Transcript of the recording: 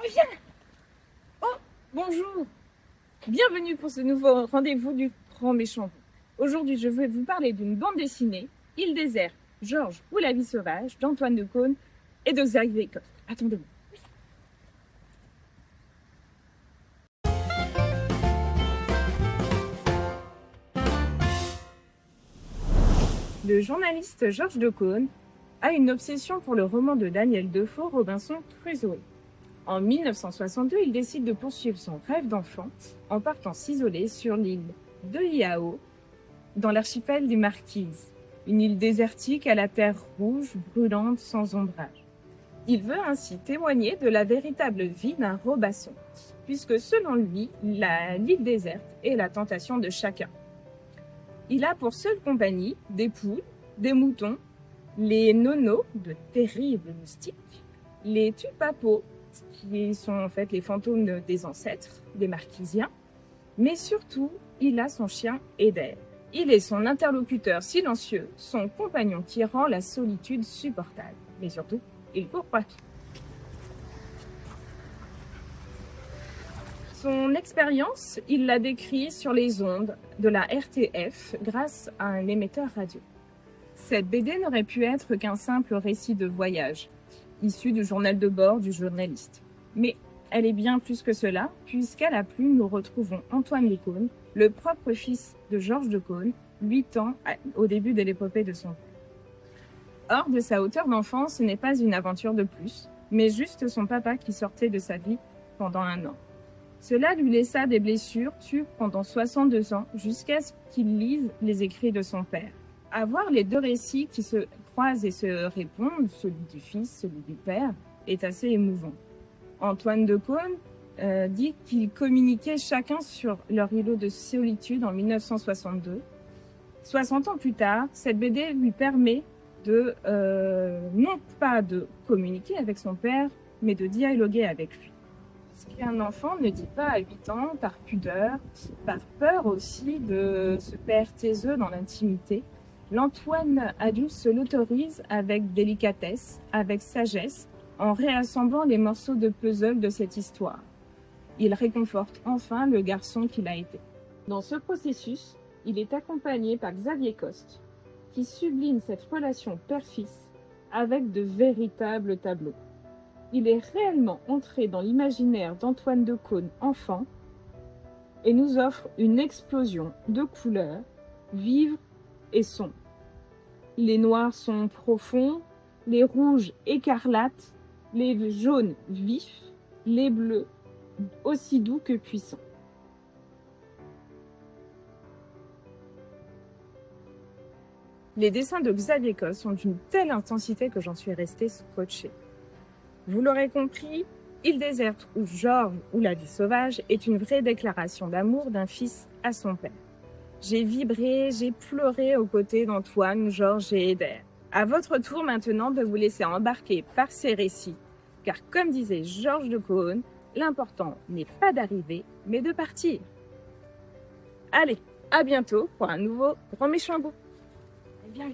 viens! Oh, bonjour! Bienvenue pour ce nouveau rendez-vous du Grand Méchant. Aujourd'hui, je vais vous parler d'une bande dessinée, Île déserte, Georges ou la vie sauvage, d'Antoine de Caunes et de Xavier Coste. Attendez-moi. Le journaliste Georges de Caunes a une obsession pour le roman de Daniel Defoe, Robinson Crusoe. En 1962, il décide de poursuivre son rêve d'enfant en partant s'isoler sur l'île de Iao, dans l'archipel des Marquises, une île désertique à la terre rouge, brûlante, sans ombrage. Il veut ainsi témoigner de la véritable vie d'un Robinson, puisque selon lui, l'île déserte est la tentation de chacun. Il a pour seule compagnie des poules, des moutons, les nonos, de terribles moustiques, les tupapos, qui sont en fait les fantômes des ancêtres, des Marquisiens, mais surtout, il a son chien Eder. Il est son interlocuteur silencieux, son compagnon qui rend la solitude supportable. Mais surtout, il court partout. Son expérience, il l'a décrit sur les ondes de la RTF grâce à un émetteur radio. Cette BD n'aurait pu être qu'un simple récit de voyage, issu du journal de bord du journaliste. Mais elle est bien plus que cela, puisqu'à la plume, nous retrouvons Antoine de Caunes, le propre fils de Georges de Caunes, 8 ans au début de l'épopée de son père. Hors de sa hauteur d'enfant, ce n'est pas une aventure de plus, mais juste son papa qui sortait de sa vie pendant 1 an. Cela lui laissa des blessures tues pendant 62 ans, jusqu'à ce qu'il lise les écrits de son père. À voir les deux récits qui se croisent et se répondent, celui du fils, celui du père, est assez émouvant. Antoine de Caunes dit qu'ils communiquaient chacun sur leur îlot de solitude en 1962. 60 ans plus tard, cette BD lui permet de, non pas de communiquer avec son père, mais de dialoguer avec lui. Ce qu'un enfant ne dit pas à 8 ans, par pudeur, par peur aussi de se perdre taiseux dans l'intimité, l'Antoine adulte se l'autorise avec délicatesse, avec sagesse, en réassemblant les morceaux de puzzle de cette histoire. Il réconforte enfin le garçon qu'il a été. Dans ce processus, il est accompagné par Xavier Coste, qui sublime cette relation père-fils avec de véritables tableaux. Il est réellement entré dans l'imaginaire d'Antoine de Caunes enfant et nous offre une explosion de couleurs vives et sombres. Les noirs sont profonds, les rouges écarlates, les jaunes vifs, les bleus aussi doux que puissants. Les dessins de Xavier Coste sont d'une telle intensité que j'en suis restée scotchée. Vous l'aurez compris, Île déserte ou Georges ou la vie sauvage est une vraie déclaration d'amour d'un fils à son père. J'ai vibré, j'ai pleuré aux côtés d'Antoine, Georges et Eder. À votre tour maintenant de vous laisser embarquer par ces récits, car comme disait Georges de Caunes, l'important n'est pas d'arriver, mais de partir. Allez, à bientôt pour un nouveau Grand Méchant Bout. Viens.